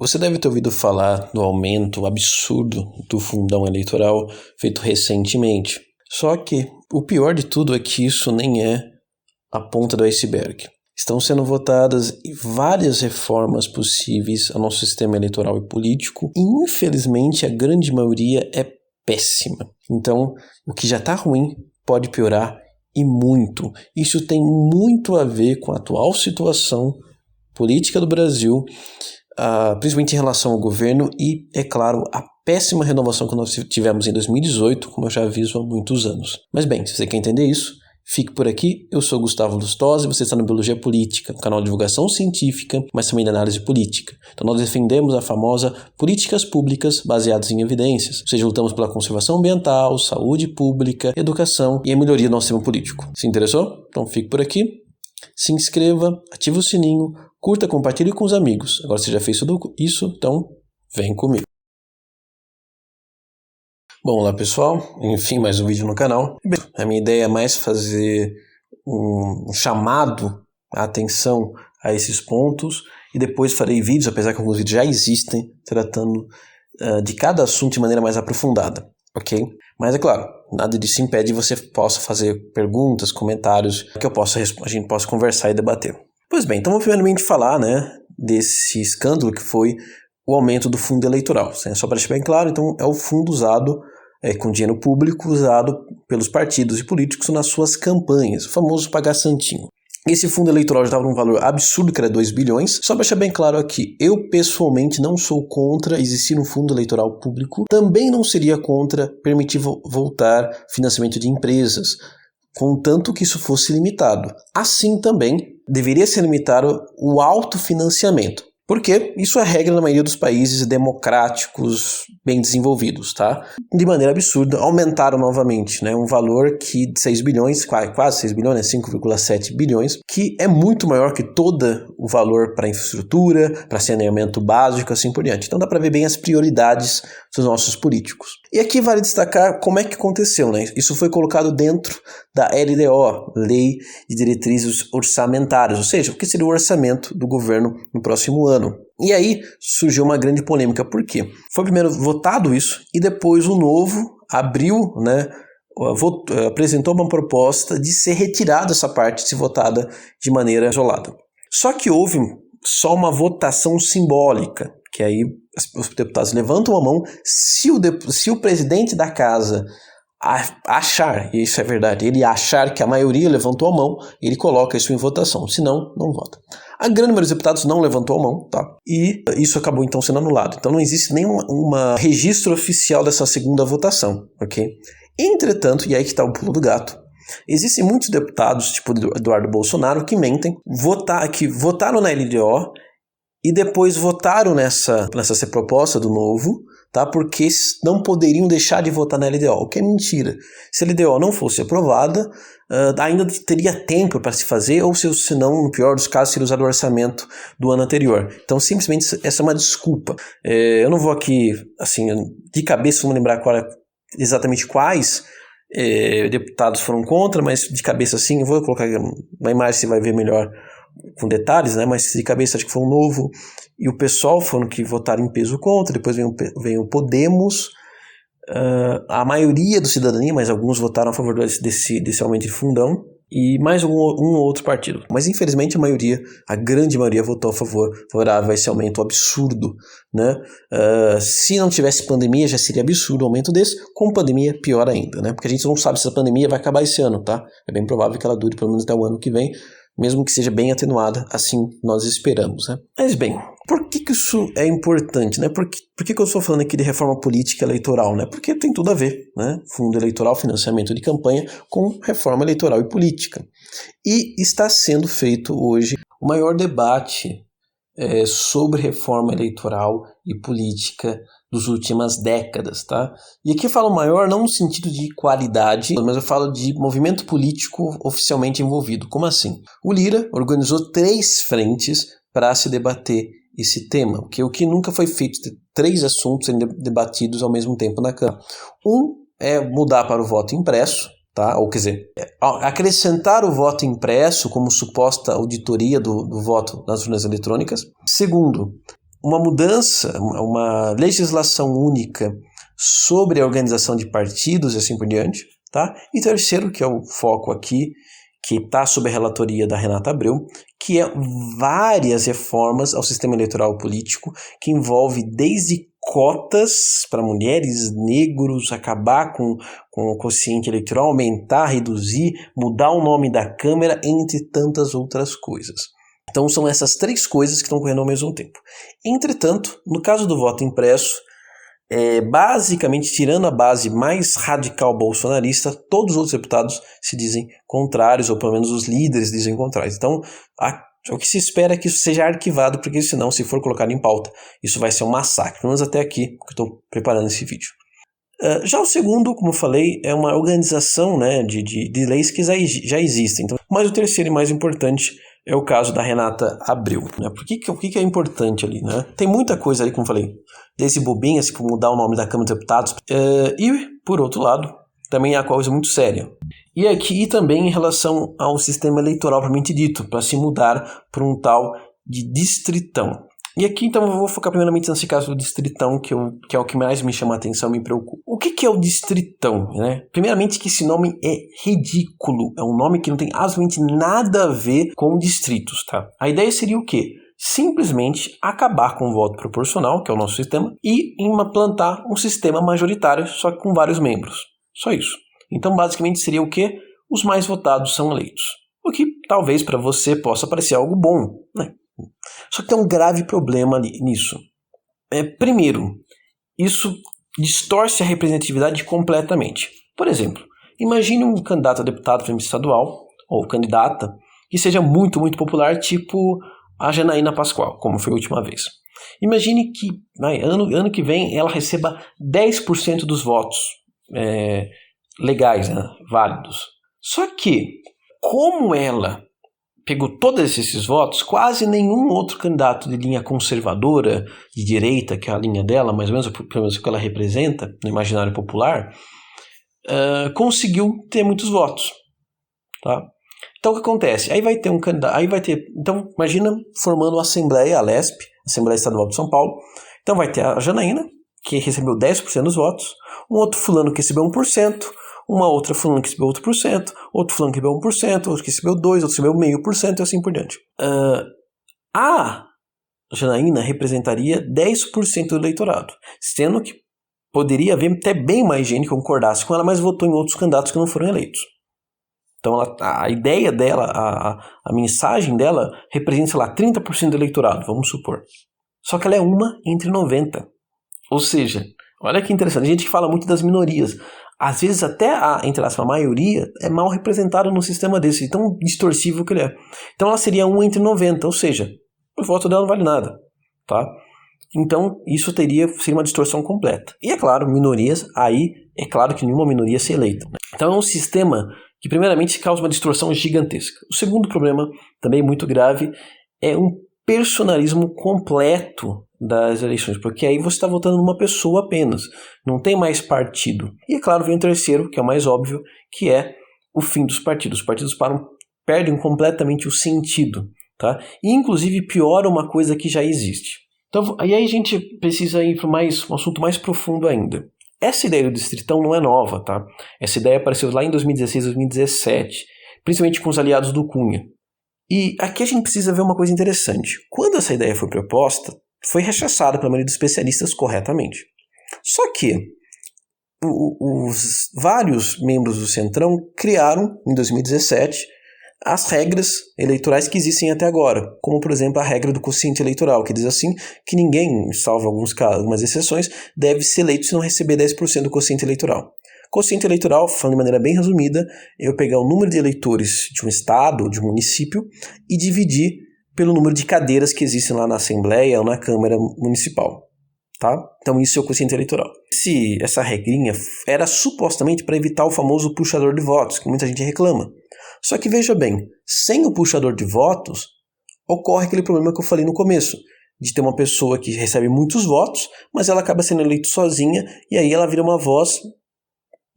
Você deve ter ouvido falar do aumento absurdo do fundão eleitoral feito recentemente. Só que o pior de tudo é que isso nem é a ponta do iceberg. Estão sendo votadas várias reformas possíveis ao nosso sistema eleitoral e político e, infelizmente, a grande maioria é péssima. Então, o que já está ruim pode piorar e muito. Isso tem muito a ver com a atual situação política do Brasil, principalmente em relação ao governo e, é claro, a péssima renovação que nós tivemos em 2018, como eu já aviso há muitos anos. Mas bem, se você quer entender isso, fique por aqui. Eu sou Gustavo Lustosa e você está no Biologia Política, um canal de divulgação científica, mas também de análise política. Então nós defendemos a famosa políticas públicas baseadas em evidências, ou seja, lutamos pela conservação ambiental, saúde pública, educação e a melhoria do nosso sistema político. Se interessou? Então fique por aqui, se inscreva, ative o sininho, curta, compartilhe com os amigos. Agora você já fez tudo isso, então vem comigo. Bom, olá pessoal, enfim, mais um vídeo no canal. A minha ideia é mais fazer um chamado à atenção a esses pontos e depois farei vídeos, apesar que alguns vídeos já existem, tratando de cada assunto de maneira mais aprofundada, ok? Mas é claro, nada disso impede que você possa fazer perguntas, comentários, que a gente possa conversar e debater. Pois bem, então vou primeiramente falar, desse escândalo que foi o aumento do fundo eleitoral. Só para deixar bem claro, então é o fundo usado com dinheiro público usado pelos partidos e políticos nas suas campanhas, o famoso pagar santinho. Esse fundo eleitoral já estava num valor absurdo, que era 2 bilhões. Só para deixar bem claro aqui, eu pessoalmente não sou contra existir um fundo eleitoral público, também não seria contra permitir voltar financiamento de empresas, contanto que isso fosse limitado. Assim também deveria ser limitado o autofinanciamento. Porque isso é regra na maioria dos países democráticos bem desenvolvidos, tá? De maneira absurda, aumentaram novamente, um valor que de 6 bilhões, quase 6 bilhões, 5,7 bilhões, que é muito maior que todo o valor para infraestrutura, para saneamento básico, assim por diante. Então dá para ver bem as prioridades dos nossos políticos. E aqui vale destacar como é que aconteceu, Isso foi colocado dentro da LDO, Lei de Diretrizes Orçamentárias, ou seja, o que seria o orçamento do governo no próximo ano. E aí surgiu uma grande polêmica. Por quê? Foi primeiro votado isso e depois o Novo abriu, apresentou uma proposta de ser retirada essa parte, de ser votada de maneira isolada. Só que houve só uma votação simbólica, que aí os deputados levantam a mão. Se o presidente da casa achar, e isso é verdade, ele achar que a maioria levantou a mão, ele coloca isso em votação, senão não vota. A grande maioria dos deputados não levantou a mão, tá? E isso acabou então sendo anulado. Então não existe nenhum registro oficial dessa segunda votação, ok? Entretanto, e aí que está o pulo do gato, existem muitos deputados, tipo Eduardo Bolsonaro, que mentem, que votaram na LDO e depois votaram nessa proposta do Novo, tá? Porque não poderiam deixar de votar na LDO, o que é mentira. Se a LDO não fosse aprovada, ainda teria tempo para se fazer, ou se não, no pior dos casos, seria usado o orçamento do ano anterior. Então, simplesmente, essa é uma desculpa. Eu não vou aqui, assim, de cabeça, não lembrar exatamente quais deputados foram contra, mas de cabeça, assim, eu vou colocar na imagem, você vai ver melhor com detalhes, mas de cabeça acho que foi um Novo e o PSOL foram que votaram em peso contra, depois vem o Podemos, a maioria do cidadania, mas alguns votaram a favor desse aumento de fundão, e mais um ou outro partido. Mas infelizmente a grande maioria votou favorável a esse aumento absurdo, se não tivesse pandemia já seria absurdo o aumento desse, com pandemia pior ainda, Porque a gente não sabe se a pandemia vai acabar esse ano, tá? É bem provável que ela dure pelo menos até o ano que vem, mesmo que seja bem atenuada, assim nós esperamos, Mas bem, por que isso é importante, Por que eu estou falando aqui de reforma política eleitoral, Porque tem tudo a ver, Fundo eleitoral, financiamento de campanha, com reforma eleitoral e política. E está sendo feito hoje o maior debate sobre reforma eleitoral e política das últimas décadas, tá? E aqui eu falo maior não no sentido de qualidade, mas eu falo de movimento político oficialmente envolvido. Como assim? O Lira organizou 3 frentes para se debater esse tema, o que nunca foi feito, ter 3 assuntos sendo debatidos ao mesmo tempo na Câmara. Um é mudar para o voto impresso, tá? Ou quer dizer, acrescentar o voto impresso como suposta auditoria do voto nas urnas eletrônicas. Segundo, uma mudança, uma legislação única sobre a organização de partidos e assim por diante, tá? E terceiro, que é o foco aqui, que está sob a relatoria da Renata Abreu, que é várias reformas ao sistema eleitoral político, que envolve desde cotas para mulheres, negros, acabar com o quociente eleitoral, aumentar, reduzir, mudar o nome da Câmara, entre tantas outras coisas. Então são essas três coisas que estão ocorrendo ao mesmo tempo. Entretanto, no caso do voto impresso, basicamente, tirando a base mais radical bolsonarista, todos os outros deputados se dizem contrários, ou pelo menos os líderes dizem contrários. Então, o que se espera é que isso seja arquivado, porque senão, se for colocado em pauta, isso vai ser um massacre. Pelo menos até aqui, que eu estou preparando esse vídeo. Já o segundo, como eu falei, é uma organização, né, de leis que já existem. Então, mas o terceiro e mais importante é o caso da Renata Abreu. Né? Por que é importante ali? Né? Tem muita coisa ali, como eu falei, desde bobinhas, como mudar o nome da Câmara dos Deputados. E, por outro lado, também há coisa muito séria. E aqui também em relação ao sistema eleitoral propriamente dito, para se mudar para um tal de distritão. E aqui, então, eu vou focar primeiramente nesse caso do distritão, que é o que mais me chama a atenção, me preocupa. O que é o distritão? Né? Primeiramente que esse nome é ridículo. É um nome que não tem absolutamente nada a ver com distritos. Tá? A ideia seria o quê? Simplesmente acabar com o voto proporcional, que é o nosso sistema, e implantar um sistema majoritário, só que com vários membros. Só isso. Então, basicamente, seria o quê? Os mais votados são eleitos. O que talvez para você possa parecer algo bom, né? Só que tem um grave problema nisso. Primeiro, isso distorce a representatividade completamente. Por exemplo, imagine um candidato a deputado estadual, ou candidata, que seja muito, muito popular, tipo a Janaína Pascoal, como foi a última vez. Imagine que ano que vem ela receba 10% dos votos legais, né, válidos. Só que, como ela pegou todos esses votos, quase nenhum outro candidato de linha conservadora, de direita, que é a linha dela, mais ou menos, pelo menos o que ela representa no imaginário popular, conseguiu ter muitos votos. Tá? Então o que acontece? Aí vai ter um candidato, então imagina formando uma Assembleia, a LESP, Assembleia Estadual de São Paulo. Então vai ter a Janaína, que recebeu 10% dos votos, um outro fulano que recebeu 1%, uma outra fulano que recebeu outro por cento, outro fulano que recebeu 1%, outro que recebeu 2%, outro que recebeu 0,5% e assim por diante. A Janaína representaria 10% do eleitorado, sendo que poderia haver até bem mais gente que concordasse com ela, mas votou em outros candidatos que não foram eleitos. Então a ideia dela, a mensagem dela representa, sei lá, 30% do eleitorado, vamos supor. Só que ela é uma entre 90. Ou seja, olha que interessante, a gente fala muito das minorias. Às vezes até a maioria é mal representada num sistema desse, tão distorsivo que ele é. Então ela seria 1 entre 90, ou seja, o voto dela não vale nada. Tá? Então isso seria uma distorção completa. E é claro, minorias, aí é claro que nenhuma minoria se eleita. Então é um sistema que primeiramente causa uma distorção gigantesca. O segundo problema, também muito grave, é um personalismo completo das eleições, porque aí você está votando numa pessoa apenas, não tem mais partido. E é claro, vem o terceiro, que é o mais óbvio, que é o fim dos partidos. Os partidos perdem completamente o sentido, tá? E inclusive piora uma coisa que já existe. Então, aí a gente precisa ir para um assunto mais profundo ainda. Essa ideia do distritão não é nova, tá? Essa ideia apareceu lá em 2016, 2017, principalmente com os aliados do Cunha. E aqui a gente precisa ver uma coisa interessante. Quando essa ideia foi proposta, foi rechaçada pela maioria dos especialistas corretamente. Só que os vários membros do Centrão criaram, em 2017, as regras eleitorais que existem até agora, como, por exemplo, a regra do quociente eleitoral, que diz assim que ninguém, salvo algumas exceções, deve ser eleito se não receber 10% do quociente eleitoral. Quociente eleitoral, falando de maneira bem resumida, é eu pegar o número de eleitores de um estado, de um município, e dividir pelo número de cadeiras que existem lá na Assembleia ou na Câmara Municipal. Tá? Então isso é o quociente eleitoral. Essa regrinha era supostamente para evitar o famoso puxador de votos, que muita gente reclama. Só que veja bem, sem o puxador de votos, ocorre aquele problema que eu falei no começo, de ter uma pessoa que recebe muitos votos, mas ela acaba sendo eleita sozinha, e aí ela vira uma voz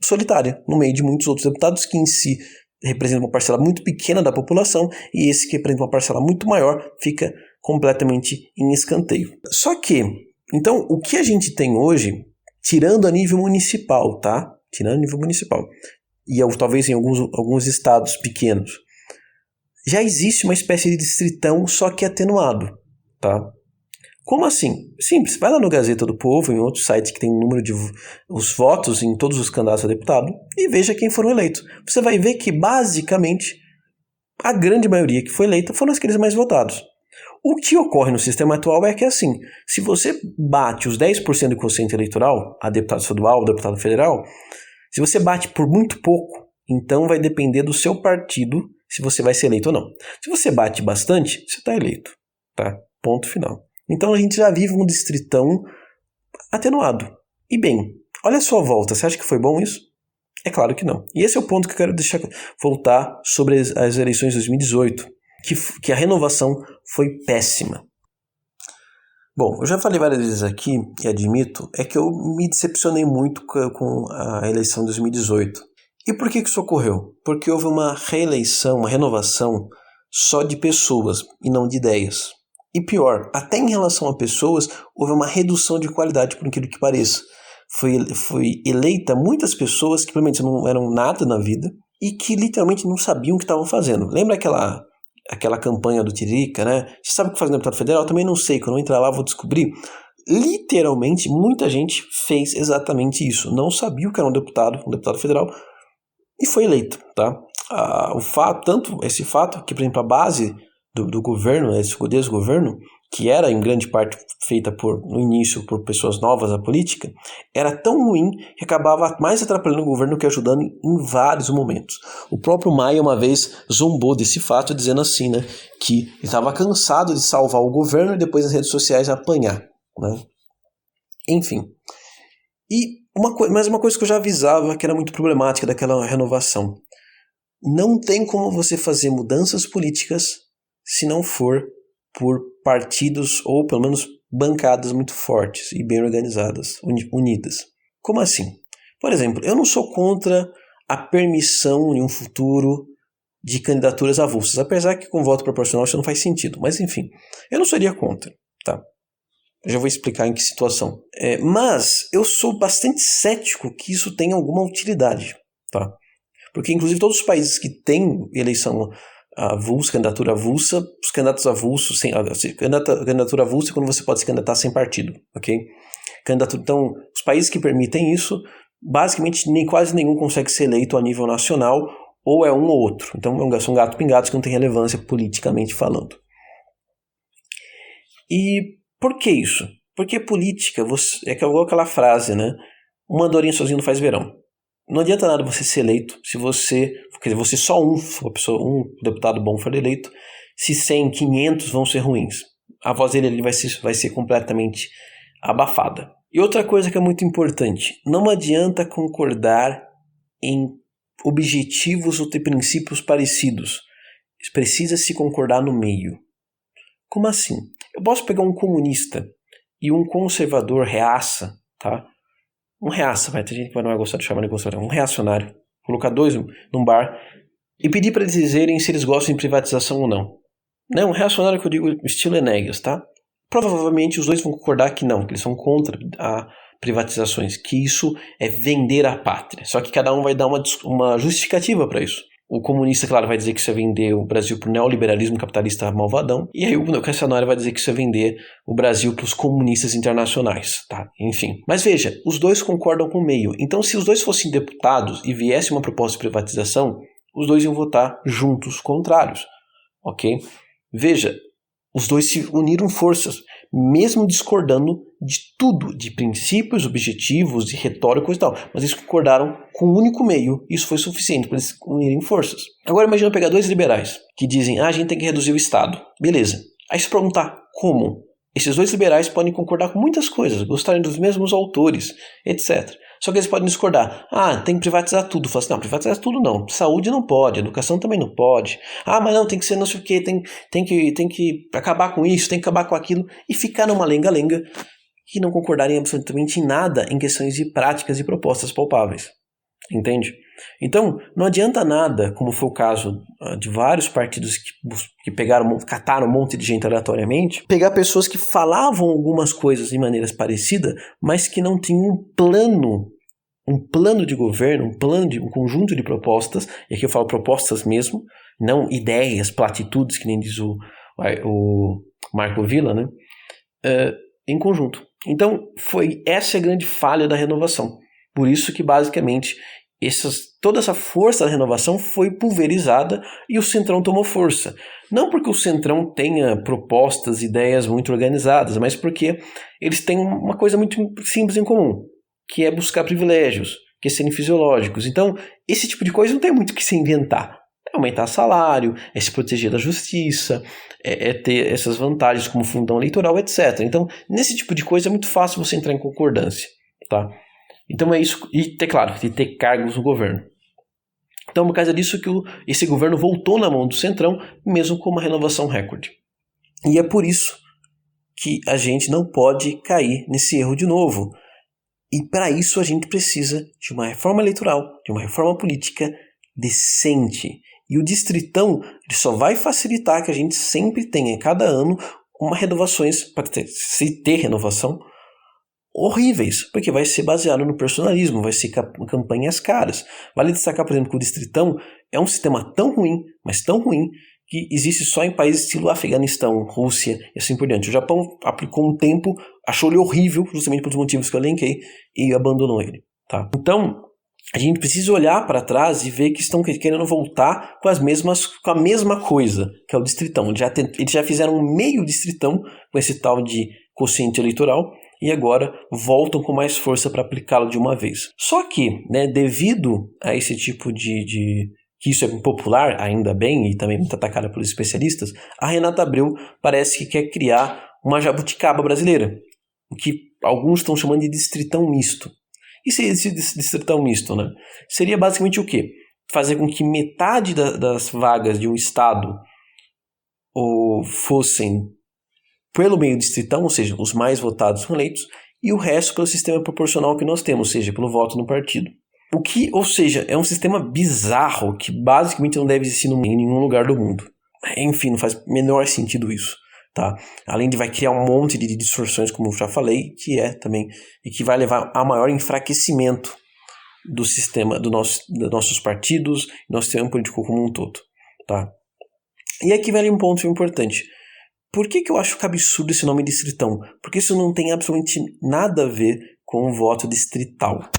solitária, no meio de muitos outros deputados que em si representam uma parcela muito pequena da população, e esse que representa uma parcela muito maior fica completamente em escanteio. Só que, então, o que a gente tem hoje, tirando a nível municipal, tá? Tirando a nível municipal, e talvez em alguns estados pequenos, já existe uma espécie de distritão, só que atenuado, tá? Como assim? Simples, vai lá no Gazeta do Povo, em outro site que tem o número de os votos em todos os candidatos a deputado, e veja quem foram eleitos. Você vai ver que, basicamente, a grande maioria que foi eleita foram aqueles mais votados. O que ocorre no sistema atual é que, assim, se você bate os 10% do quociente eleitoral, a deputado estadual, a deputado federal, se você bate por muito pouco, então vai depender do seu partido se você vai ser eleito ou não. Se você bate bastante, você está eleito, tá? Ponto final. Então a gente já vive um distritão atenuado. E bem, olha a sua volta, você acha que foi bom isso? É claro que não. E esse é o ponto que eu quero voltar sobre as eleições de 2018, que a renovação foi péssima. Bom, eu já falei várias vezes aqui, e admito, é que eu me decepcionei muito com a eleição de 2018. E por que isso ocorreu? Porque houve uma reeleição, uma renovação só de pessoas e não de ideias. E pior, até em relação a pessoas, houve uma redução de qualidade, por aquilo que pareça. Foi eleita muitas pessoas que provavelmente não eram nada na vida e que literalmente não sabiam o que estavam fazendo. Lembra aquela campanha do Tiririca, né? Você sabe o que faz no deputado federal? Eu também não sei, quando eu entrar lá vou descobrir. Literalmente, muita gente fez exatamente isso. Não sabia o que era um deputado federal, e foi eleito, tá? Esse fato que, por exemplo, a base do governo, esse desgoverno, que era em grande parte feita no início por pessoas novas à política, era tão ruim que acabava mais atrapalhando o governo que ajudando em vários momentos. O próprio Maia uma vez zombou desse fato, dizendo assim, né, que ele estava cansado de salvar o governo e depois nas redes sociais apanhar, né? Enfim. Mas uma coisa que eu já avisava que era muito problemática daquela renovação. Não tem como você fazer mudanças políticas se não for por partidos ou pelo menos bancadas muito fortes e bem organizadas, unidas. Como assim? Por exemplo, eu não sou contra a permissão em um futuro de candidaturas avulsas, apesar que com voto proporcional isso não faz sentido, mas enfim, eu não seria contra, tá? Eu já vou explicar em que situação. Mas eu sou bastante cético que isso tenha alguma utilidade, tá? Porque inclusive todos os países que têm eleição avulsa, candidatura avulsa, os candidatos avulsos, candidatura avulsa é quando você pode se candidatar sem partido, ok? Então, os países que permitem isso, basicamente quase nenhum consegue ser eleito a nível nacional, ou é um ou outro. Então, são gato-pingados que não tem relevância politicamente falando. E por que isso? Porque política, é aquela frase, né? Uma andorinha sozinho não faz verão. Não adianta nada você ser eleito se você só um deputado bom for eleito, se 100, 500 vão ser ruins. A voz dele vai ser completamente abafada. E outra coisa que é muito importante, não adianta concordar em objetivos ou ter princípios parecidos. Precisa se concordar no meio. Como assim? Eu posso pegar um comunista e um conservador reaça, tá? Um reaça, tem gente que não vai gostar de chamar de conservador, um reacionário, colocar dois num bar e pedir para eles dizerem se eles gostam de privatização ou não. Não, um reacionário que eu digo estilo Enéas, tá? Provavelmente os dois vão concordar que não, que eles são contra a privatizações, que isso é vender a pátria. Só que cada um vai dar uma justificativa para isso. O comunista, claro, vai dizer que isso é vender o Brasil para o neoliberalismo capitalista malvadão, e aí o reacionário vai dizer que isso é vender o Brasil para os comunistas internacionais, tá? Enfim. Mas veja, os dois concordam com o meio. Então, se os dois fossem deputados e viesse uma proposta de privatização, os dois iam votar juntos, contrários, ok? Veja, os dois se uniram forças, mesmo discordando de tudo, de princípios, objetivos, de retórica e tal. Mas eles concordaram com um único meio. Isso foi suficiente para eles unirem forças. Agora imagina pegar dois liberais que dizem, a gente tem que reduzir o Estado. Beleza. Aí se perguntar como? Esses dois liberais podem concordar com muitas coisas, gostarem dos mesmos autores, etc. Só que eles podem discordar. Tem que privatizar tudo. Fala assim, não, privatizar tudo não. Saúde não pode, educação também não pode. Mas não, tem que ser não sei o quê, tem que acabar com isso, tem que acabar com aquilo. E ficar numa lenga-lenga e não concordarem absolutamente em nada em questões de práticas e propostas palpáveis. Entende? Então, não adianta nada, como foi o caso de vários partidos que cataram um monte de gente aleatoriamente, pegar pessoas que falavam algumas coisas de maneiras parecidas, mas que não tinham um plano de governo, um conjunto de propostas, e aqui eu falo propostas mesmo, não ideias, platitudes, que nem diz o Marco Villa, né? Em conjunto. Então, essa é a grande falha da renovação. Por isso que, basicamente, toda essa força da renovação foi pulverizada e o Centrão tomou força. Não porque o Centrão tenha propostas, ideias muito organizadas, mas porque eles têm uma coisa muito simples em comum, que é buscar privilégios, que é serem fisiológicos. Então, esse tipo de coisa não tem muito o que se inventar. É aumentar salário, é se proteger da justiça, é ter essas vantagens como fundão eleitoral, etc. Então, nesse tipo de coisa é muito fácil você entrar em concordância, tá? Então é isso, e claro, de ter cargos no governo. Então, por causa disso que esse governo voltou na mão do Centrão, mesmo com uma renovação recorde. E é por isso que a gente não pode cair nesse erro de novo. E para isso a gente precisa de uma reforma eleitoral, de uma reforma política decente. E o distritão ele só vai facilitar que a gente sempre tenha, cada ano, renovações, para se ter renovação, horríveis, porque vai ser baseado no personalismo, vai ser campanhas caras. Vale destacar, por exemplo, que o distritão é um sistema tão ruim, mas tão ruim, que existe só em países estilo Afeganistão, Rússia e assim por diante. O Japão aplicou um tempo, achou ele horrível, justamente pelos motivos que eu elenquei, e abandonou ele. Tá? Então, a gente precisa olhar para trás e ver que estão querendo voltar com a mesma coisa, que é o distritão. Eles já fizeram um meio distritão com esse tal de quociente eleitoral, e agora voltam com mais força para aplicá-lo de uma vez. Só que, né, devido a esse tipo que isso é impopular, ainda bem, e também muito atacada pelos especialistas, a Renata Abreu parece que quer criar uma jabuticaba brasileira, o que alguns estão chamando de distritão misto. E se esse distritão misto, né? Seria basicamente o quê? Fazer com que metade das vagas de um estado fossem pelo meio distritão, ou seja, os mais votados são eleitos, e o resto pelo sistema proporcional que nós temos, ou seja, pelo voto no partido. Ou seja, é um sistema bizarro que basicamente não deve existir em nenhum lugar do mundo. Enfim, não faz menor sentido isso. Tá? Além de vai criar um monte de distorções, como eu já falei, que vai levar a maior enfraquecimento do sistema, dos nossos partidos, do nosso sistema político como um todo. Tá? E aqui vale um ponto importante. Por que eu acho que é absurdo esse nome distritão? Porque isso não tem absolutamente nada a ver com o voto distrital.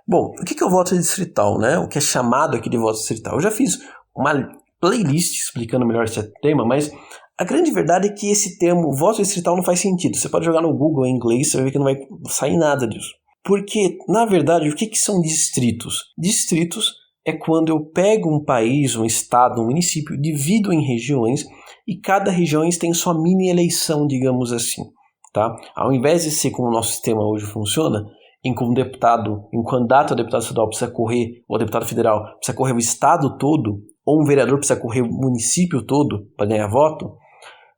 Bom, o que é o voto distrital, né? O que é chamado aqui de voto distrital? Eu já fiz uma playlist explicando melhor esse tema, mas a grande verdade é que esse termo voto distrital não faz sentido. Você pode jogar no Google em inglês, você vai ver que não vai sair nada disso. Porque, na verdade, o que são distritos? Distritos é quando eu pego um país, um estado, um município, divido em regiões e cada região tem sua mini eleição, digamos assim. Tá? Ao invés de ser como o nosso sistema hoje funciona, em que um candidato a deputado estadual precisa correr, ou a deputado federal precisa correr o estado todo, ou um vereador precisa correr o município todo para ganhar voto,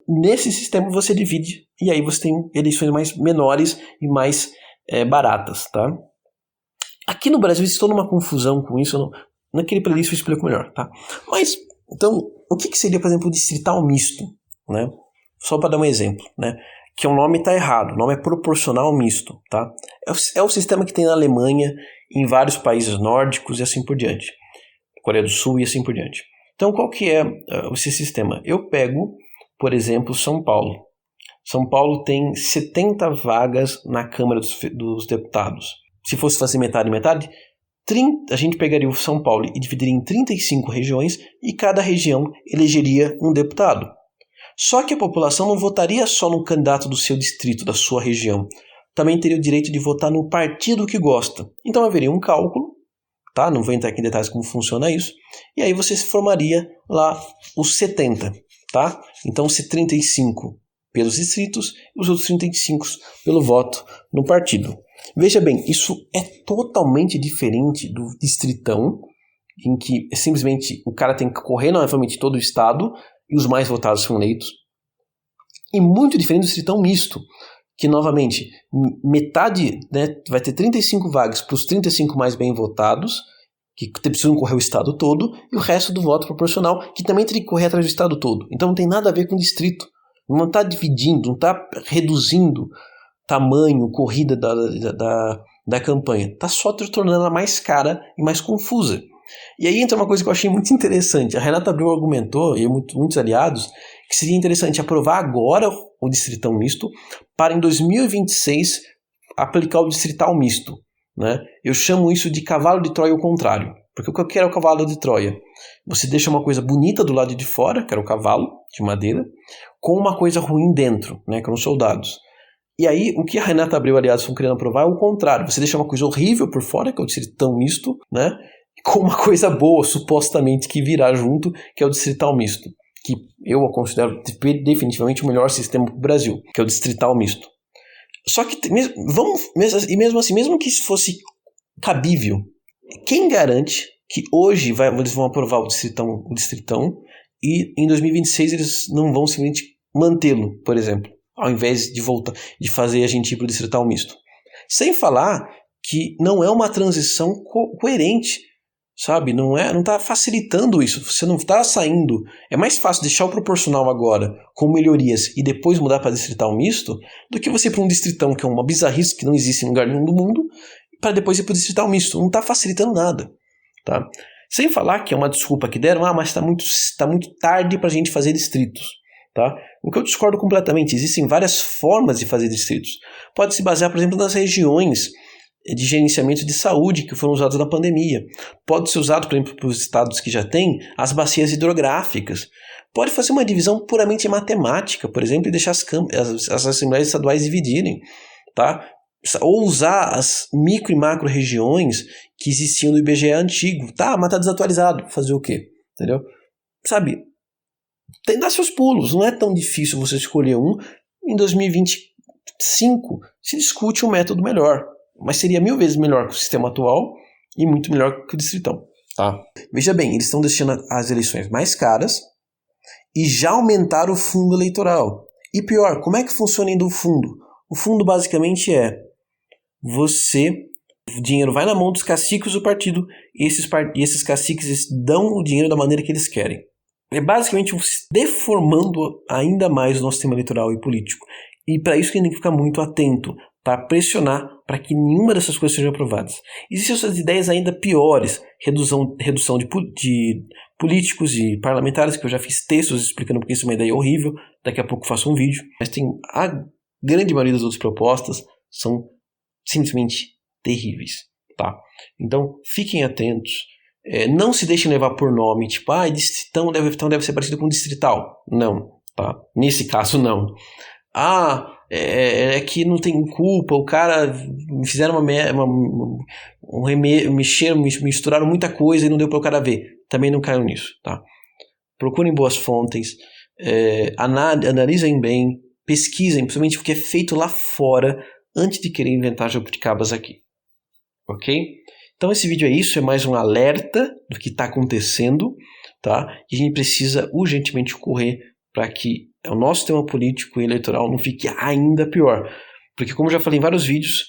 nesse sistema você divide e aí você tem eleições menores e mais baratas. Tá? Aqui no Brasil existe toda uma confusão com isso, naquele playlist eu explico melhor. Tá? Mas, então, o que seria, por exemplo, o distrital misto? Né? Só para dar um exemplo, né? Que o nome está errado, o nome é proporcional misto. Tá? É o sistema que tem na Alemanha, em vários países nórdicos e assim por diante. Coreia do Sul e assim por diante. Então, qual que é esse sistema? Eu pego, por exemplo, São Paulo. São Paulo tem 70 vagas na Câmara dos Deputados. Se fosse fazer metade, a gente pegaria o São Paulo e dividiria em 35 regiões e cada região elegeria um deputado. Só que a população não votaria só no candidato do seu distrito, da sua região. Também teria o direito de votar no partido que gosta. Então haveria um cálculo, tá? Não vou entrar aqui em detalhes como funciona isso. E aí você formaria lá os 70, tá? Então se 35 pelos distritos e os outros 35 pelo voto no partido. Veja bem, isso é totalmente diferente do distritão, em que simplesmente o cara tem que correr novamente todo o estado e os mais votados são eleitos. E muito diferente do distritão misto, que, novamente, metade, né, vai ter 35 vagas para os 35 mais bem votados, que precisam correr o estado todo, e o resto do voto proporcional, que também tem que correr atrás do estado todo. Então não tem nada a ver com distrito. Não está dividindo, não está reduzindo tamanho, corrida da campanha. Está só tornando ela mais cara e mais confusa. E aí entra uma coisa que eu achei muito interessante. A Renata Abreu argumentou, e muitos aliados, que seria interessante aprovar agora o distritão misto para em 2026 aplicar o distrital misto. Né? Eu chamo isso de cavalo de Troia ao contrário. Porque o que eu quero é o cavalo de Troia. Você deixa uma coisa bonita do lado de fora, que era o cavalo de madeira, com uma coisa ruim dentro, né, que eram os soldados. E aí, o que a Renata Abreu, aliás, estão querendo aprovar é o contrário. Você deixa uma coisa horrível por fora, que é o distritão misto, né, com uma coisa boa, supostamente, que virá junto, que é o distrital misto. Que eu considero definitivamente o melhor sistema para o Brasil, que é o distrital misto. Só que, mesmo assim, mesmo que isso fosse cabível, quem garante que hoje eles vão aprovar o distritão e em 2026 eles não vão simplesmente mantê-lo, por exemplo, ao invés de fazer a gente ir para o distrital misto? Sem falar que não é uma transição coerente, sabe? Não está facilitando isso. Você não está saindo. É mais fácil deixar o proporcional agora com melhorias e depois mudar para distrital misto do que você ir para um distritão que é uma bizarrice que não existe em lugar nenhum do mundo para depois ir para o distrital misto. Não está facilitando nada. Tá? Sem falar que é uma desculpa que deram, mas está muito tarde para a gente fazer distritos. Tá? O que eu discordo completamente, existem várias formas de fazer distritos. Pode se basear, por exemplo, nas regiões de gerenciamento de saúde que foram usadas na pandemia. Pode ser usado, por exemplo, para os estados que já têm as bacias hidrográficas. Pode fazer uma divisão puramente matemática, por exemplo, e deixar as assembleias estaduais dividirem. Tá? Ou usar as micro e macro regiões que existiam no IBGE antigo. Tá, mas está desatualizado. Fazer o quê? Entendeu? Sabe? Dá seus pulos. Não é tão difícil você escolher um. Em 2025 se discute um método melhor. Mas seria 1000 vezes melhor que o sistema atual e muito melhor que o distritão. Tá? Veja bem, eles estão deixando as eleições mais caras e já aumentaram o fundo eleitoral. E pior, como é que funciona ainda o fundo? O fundo basicamente o dinheiro vai na mão dos caciques do partido e esses caciques dão o dinheiro da maneira que eles querem. É basicamente deformando ainda mais o nosso sistema eleitoral e político. E para isso que a gente tem que ficar muito atento, para pressionar para que nenhuma dessas coisas sejam aprovadas. Existem outras ideias ainda piores, redução de políticos e parlamentares, que eu já fiz textos explicando porque isso é uma ideia horrível, daqui a pouco faço um vídeo, mas a grande maioria das outras propostas são simplesmente terríveis. Tá? Então, fiquem atentos, não se deixem levar por nome, tipo, distritão deve ser parecido com distrital. Não, tá? Nesse caso não. É que não tem culpa, o cara fizeram misturaram muita coisa e não deu para o cara ver. Também não caiam nisso, tá? Procurem boas fontes, analisem bem, pesquisem, principalmente o que é feito lá fora, antes de querer inventar jabuticabas aqui. Ok? Então esse vídeo é isso, é mais um alerta do que está acontecendo, tá? E a gente precisa urgentemente correr para que o nosso sistema político e eleitoral não fique ainda pior. Porque, como eu já falei em vários vídeos,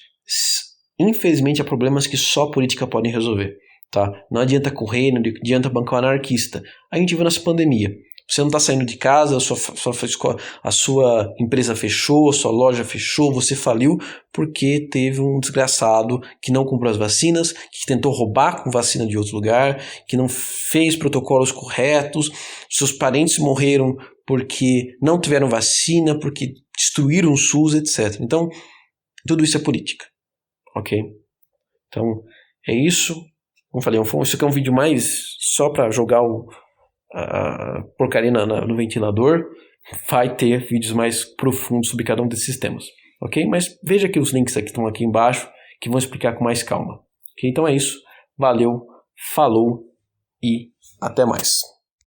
infelizmente há problemas que só a política pode resolver. Tá? Não adianta correr, não adianta bancar um anarquista. A gente viu nessa pandemia. Você não está saindo de casa, a sua empresa fechou, a sua loja fechou, você faliu porque teve um desgraçado que não comprou as vacinas, que tentou roubar com vacina de outro lugar, que não fez protocolos corretos, seus parentes morreram porque não tiveram vacina, porque destruíram o SUS, etc. Então, tudo isso é política. Ok? Então, é isso. Como falei, isso aqui é um vídeo mais só para jogar a porcaria no ventilador. Vai ter vídeos mais profundos sobre cada um desses sistemas. Ok? Mas veja que os links que estão aqui embaixo, que vão explicar com mais calma. Ok? Então é isso. Valeu, falou e até mais.